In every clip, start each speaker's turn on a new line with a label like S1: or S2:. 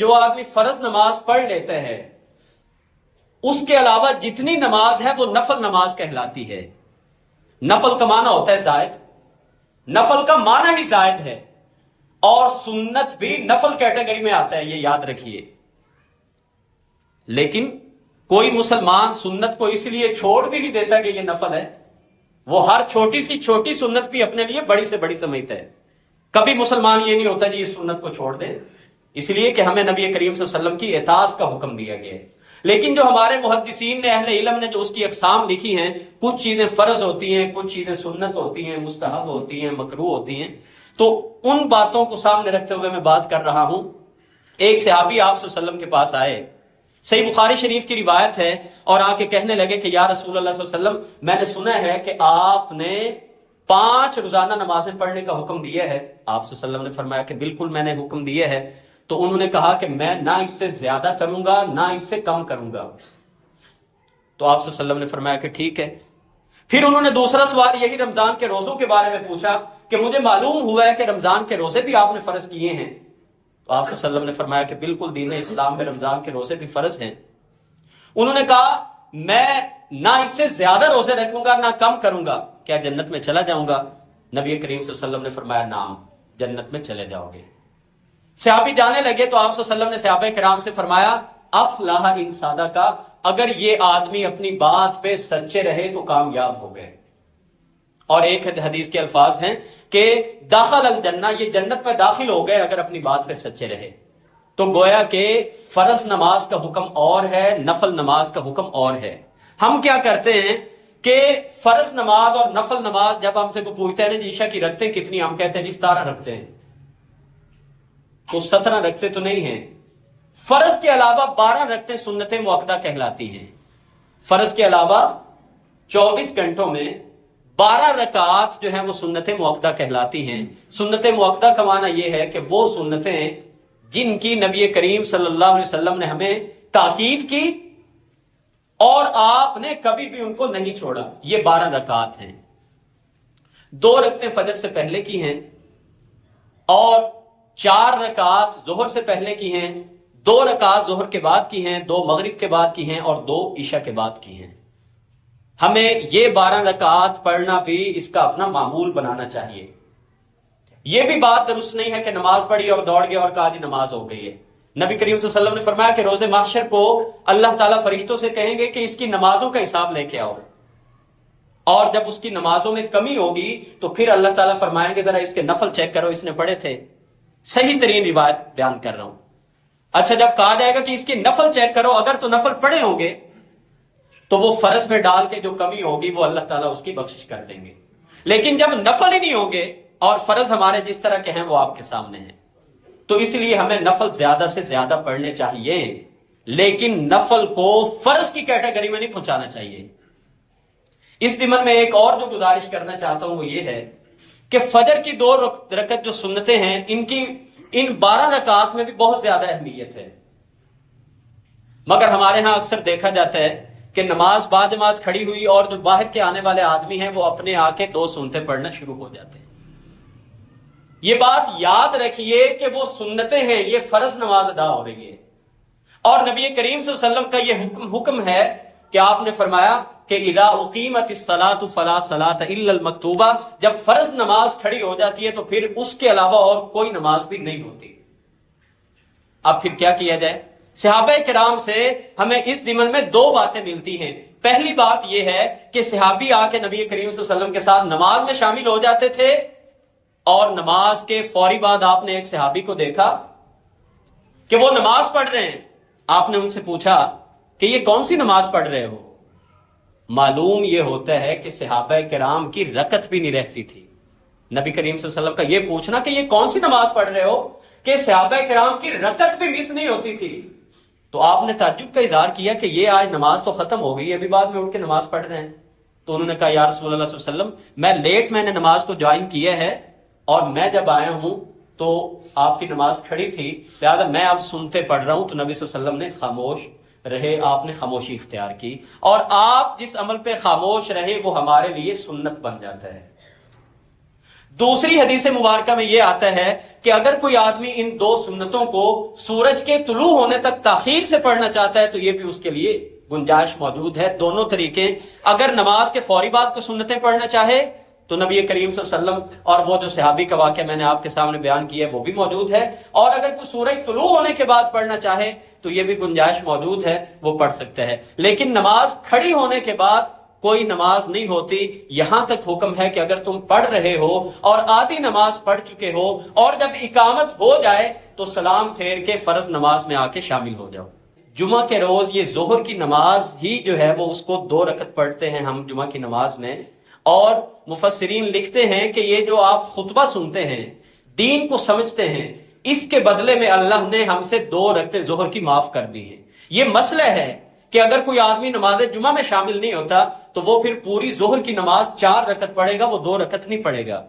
S1: جو آدمی فرض نماز پڑھ لیتا ہے اس کے علاوہ جتنی نماز ہے وہ نفل نماز کہلاتی ہے. نفل کا معنی ہوتا ہے زائد، نفل کا معنی ہی زائد ہے، اور سنت بھی نفل کیٹیگری میں آتا ہے، یہ یاد رکھیے. لیکن کوئی مسلمان سنت کو اس لیے چھوڑ بھی نہیں دیتا کہ یہ نفل ہے، وہ ہر چھوٹی سی چھوٹی سنت بھی اپنے لیے بڑی سے بڑی سمجھتا ہے. کبھی مسلمان یہ نہیں ہوتا جی اس سنت کو چھوڑ دے، اس لیے کہ ہمیں نبی کریم صلی اللہ علیہ وسلم کی اطاعت کا حکم دیا گیا ہے. لیکن جو ہمارے محدثین نے، اہل علم نے جو اس کی اقسام لکھی ہیں، کچھ چیزیں فرض ہوتی ہیں، کچھ چیزیں سنت ہوتی ہیں، مستحب ہوتی ہیں، مکروہ ہوتی ہیں. تو ان باتوں کو سامنے رکھتے ہوئے میں بات کر رہا ہوں. ایک صحابی آپ صلی اللہ علیہ وسلم کے پاس آئے، صحیح بخاری شریف کی روایت ہے، اور آ کے کہنے لگے کہ یا رسول اللہ صلی اللہ علیہ وسلم، میں نے سنا ہے کہ آپ نے 5 روزانہ نمازیں پڑھنے کا حکم دیا ہے. آپ صلی اللہ علیہ وسلم نے فرمایا کہ بالکل میں نے حکم دیا ہے. تو انہوں نے کہا کہ میں نہ اس سے زیادہ کروں گا نہ اس سے کم کروں گا. تو آپ صلی اللہ علیہ وسلم نے فرمایا کہ ٹھیک ہے. پھر انہوں نے دوسرا سوال یہی رمضان کے روزوں کے بارے میں پوچھا کہ مجھے معلوم ہوا ہے کہ رمضان کے روزے بھی آپ نے فرض کیے ہیں. تو آپ صلی اللہ علیہ وسلم نے فرمایا کہ بالکل دین اسلام میں رمضان کے روزے بھی فرض ہیں. انہوں نے کہا میں نہ اس سے زیادہ روزے رکھوں گا نہ کم کروں گا، کیا جنت میں چلا جاؤں گا؟ نبی کریم صلی اللہ علیہ وسلم نے فرمایا نعم، جنت میں چلے جاؤ گے. صحابی جانے لگے تو آپ صلی اللہ علیہ وسلم نے صحابہ کرام سے فرمایا افلاح ان صادقا، اگر یہ آدمی اپنی بات پہ سچے رہے تو کامیاب ہو گئے. اور ایک حدیث کے الفاظ ہیں کہ داخل الجنہ، یہ جنت میں داخل ہو گئے اگر اپنی بات پہ سچے رہے. تو گویا کہ فرض نماز کا حکم اور ہے، نفل نماز کا حکم اور ہے. ہم کیا کرتے ہیں کہ فرض نماز اور نفل نماز جب ہم سے کوئی پوچھتے ہیں نا جی عشاء کی رکھتے ہیں کتنی، ہم کہتے ہیں جی 17 رکھتے ہیں. تو 17 رکھتے تو نہیں ہیں. فرض کے علاوہ 12 رکھتے سنت مؤکدہ کہلاتی ہیں. فرض کے علاوہ 24 گھنٹوں میں 12 رکعات جو ہیں وہ سنت مؤکدہ کہلاتی ہیں. سنت مؤکدہ کا معنی یہ ہے کہ وہ سنتیں جن کی نبی کریم صلی اللہ علیہ وسلم نے ہمیں تاکید کی اور آپ نے کبھی بھی ان کو نہیں چھوڑا. یہ 12 رکعات ہیں. 2 رکعتیں فجر سے پہلے کی ہیں، اور 4 رکعات ظہر سے پہلے کی ہیں، 2 رکعات ظہر کے بعد کی ہیں، 2 مغرب کے بعد کی ہیں، اور 2 عشاء کے بعد کی ہیں. ہمیں یہ 12 رکعات پڑھنا بھی اس کا اپنا معمول بنانا چاہیے. یہ بھی بات درست نہیں ہے کہ نماز پڑھی اور دوڑ گیا اور کہا جی نماز ہو گئی ہے. نبی کریم صلی اللہ علیہ وسلم نے فرمایا کہ روز محشر کو اللہ تعالیٰ فرشتوں سے کہیں گے کہ اس کی نمازوں کا حساب لے کے آؤ، اور جب اس کی نمازوں میں کمی ہوگی تو پھر اللہ تعالیٰ فرمائیں گے ذرا اس کے نفل چیک کرو، اس نے پڑھے تھے. صحیح ترین روایت بیان کر رہا ہوں. اچھا جب کہا جائے گا کہ اس کی نفل چیک کرو، اگر تو نفل پڑھے ہوں گے تو وہ فرض میں ڈال کے جو کمی ہوگی وہ اللہ تعالیٰ اس کی بخشش کر دیں گے. لیکن جب نفل ہی نہیں ہوں گے اور فرض ہمارے جس طرح کے ہیں وہ آپ کے سامنے ہیں، تو اس لیے ہمیں نفل زیادہ سے زیادہ پڑھنے چاہیے، لیکن نفل کو فرض کی کیٹیگری میں نہیں پہنچانا چاہیے. اس ضمن میں ایک اور جو گزارش کرنا چاہتا ہوں وہ یہ ہے کہ فجر کی 2 رکعت جو سنتیں ہیں ان 12 رکعات میں بھی بہت زیادہ اہمیت ہے. مگر ہمارے ہاں اکثر دیکھا جاتا ہے کہ نماز باجماعت کھڑی ہوئی اور جو باہر کے آنے والے آدمی ہیں وہ اپنے آ کے 2 سنتیں پڑھنا شروع ہو جاتے ہیں. یہ بات یاد رکھیے کہ وہ سنتیں ہیں، یہ فرض نماز ادا ہو رہی ہے، اور نبی کریم صلی اللہ علیہ وسلم کا یہ حکم ہے کہ آپ نے فرمایا کہ اذا اقیمت الصلاۃ فلا صلاۃ الا المکتوبہ، جب فرض نماز کھڑی ہو جاتی ہے تو پھر اس کے علاوہ اور کوئی نماز بھی نہیں ہوتی. اب پھر کیا کیا جائے؟ صحابہ کرام سے ہمیں اس ضمن میں 2 باتیں ملتی ہیں. پہلی بات یہ ہے کہ صحابی آ کے نبی کریم صلی اللہ علیہ وسلم کے ساتھ نماز میں شامل ہو جاتے تھے، اور نماز کے فوری بعد آپ نے ایک صحابی کو دیکھا کہ وہ نماز پڑھ رہے ہیں. آپ نے ان سے پوچھا کہ یہ کون سی نماز پڑھ رہے ہو؟ معلوم یہ ہوتا ہے کہ صحابہ کرام کی رکعت بھی نہیں رہتی تھی. نبی کریم صلی اللہ علیہ وسلم کا یہ پوچھنا کہ یہ کون سی نماز پڑھ رہے ہو کہ صحابہ کرام کی رکعت بھی مس نہیں ہوتی تھی. تو آپ نے تعجب کا اظہار کیا کہ یہ آج نماز تو ختم ہو گئی، ابھی بعد میں اٹھ کے نماز پڑھ رہے ہیں. تو انہوں نے کہا یا رسول اللہ صلی اللہ علیہ وسلم میں نے نماز کو جوائن کیا ہے، اور میں جب آیا ہوں تو آپ کی نماز کھڑی تھی، لہٰذا میں اب سنتے پڑھ رہا ہوں. تو نبی صلی اللہ علیہ وسلم نے خاموش رہے، آپ نے خاموشی اختیار کی، اور آپ جس عمل پہ خاموش رہے وہ ہمارے لیے سنت بن جاتا ہے. دوسری حدیث مبارکہ میں یہ آتا ہے کہ اگر کوئی آدمی ان دو سنتوں کو سورج کے طلوع ہونے تک تاخیر سے پڑھنا چاہتا ہے تو یہ بھی اس کے لیے گنجائش موجود ہے. دونوں طریقے. اگر نماز کے فوری بعد کو سنتیں پڑھنا چاہے تو نبی کریم صلی اللہ علیہ وسلم اور وہ جو صحابی کا واقعہ میں نے آپ کے سامنے بیان کیا ہے وہ بھی موجود ہے. اور اگر کوئی سورج طلوع ہونے کے بعد پڑھنا چاہے تو یہ بھی گنجائش موجود ہے, وہ پڑھ سکتا ہے. لیکن نماز کھڑی ہونے کے بعد کوئی نماز نہیں ہوتی. یہاں تک حکم ہے کہ اگر تم پڑھ رہے ہو اور آدھی نماز پڑھ چکے ہو اور جب اقامت ہو جائے تو سلام پھیر کے فرض نماز میں آ کے شامل ہو جاؤ. جمعہ کے روز یہ ظہر کی نماز ہی جو ہے وہ اس کو 2 رکعت پڑھتے ہیں ہم جمعہ کی نماز میں. اور مفسرین لکھتے ہیں کہ یہ جو آپ خطبہ سنتے ہیں, دین کو سمجھتے ہیں, اس کے بدلے میں اللہ نے ہم سے 2 رکعتیں ظہر کی معاف کر دی ہیں. یہ مسئلہ ہے کہ اگر کوئی آدمی نماز جمعہ میں شامل نہیں ہوتا تو وہ پھر پوری ظہر کی نماز 4 رکعت پڑھے گا, وہ 2 رکعت نہیں پڑھے گا.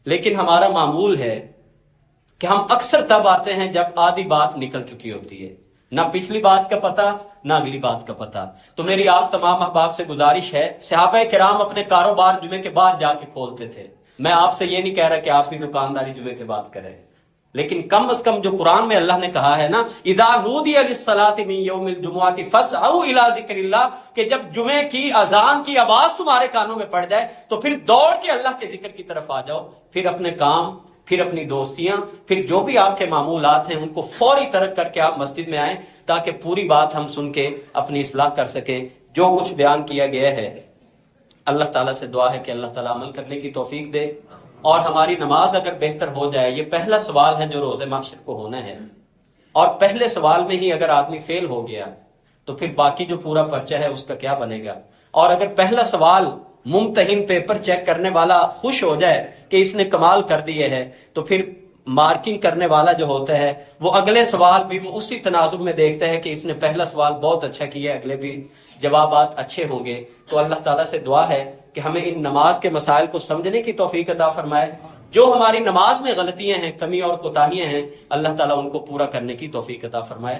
S1: لیکن ہمارا معمول ہے کہ ہم اکثر تب آتے ہیں جب آدھی بات نکل چکی ہوتی ہے, نہ پچھلی بات کا پتہ نہ اگلی بات کا پتہ. تو میری آپ تمام احباب سے گزارش ہے, صحابہ کرام اپنے کاروبار جمعے کے بعد جا کے کھولتے تھے. میں آپ سے یہ نہیں کہہ رہا کہ آپ کی دکانداری جمعے کے بعد کریں, لیکن کم از کم جو قرآن میں اللہ نے کہا ہے نا, اذا نودی للصلاۃ من یوم الجمعۃ فاسعوا الی ذکر اللہ, کہ جب جمعے کی اذان کی آواز تمہارے کانوں میں پڑ جائے تو پھر دوڑ کے اللہ کے ذکر کی طرف آ جاؤ. پھر اپنے کام, پھر اپنی دوستیاں, پھر جو بھی آپ کے معمولات ہیں ان کو فوری ترک کر کے آپ مسجد میں آئیں تاکہ پوری بات ہم سن کے اپنی اصلاح کر سکیں. جو کچھ بیان کیا گیا ہے اللہ تعالیٰ سے دعا ہے کہ اللہ تعالیٰ عمل کرنے کی توفیق دے, اور ہماری نماز اگر بہتر ہو جائے. یہ پہلا سوال ہے جو روز محشر کو ہونا ہے, اور پہلے سوال میں ہی اگر آدمی فیل ہو گیا تو پھر باقی جو پورا پرچہ ہے اس کا کیا بنے گا. اور اگر پہلا سوال ممتحن پیپر چیک کرنے والا خوش ہو جائے کہ اس نے کمال کر دیے ہے تو پھر مارکنگ کرنے والا جو ہوتا ہے وہ اگلے سوال بھی وہ اسی تناظر میں دیکھتا ہے کہ اس نے پہلا سوال بہت اچھا کیا ہے, اگلے بھی جوابات اچھے ہوں گے. تو اللہ تعالیٰ سے دعا ہے کہ ہمیں ان نماز کے مسائل کو سمجھنے کی توفیق عطا فرمائے. جو ہماری نماز میں غلطیاں ہیں, کمی اور کوتاہیاں ہیں, اللہ تعالیٰ ان کو پورا کرنے کی توفیق عطا فرمائے.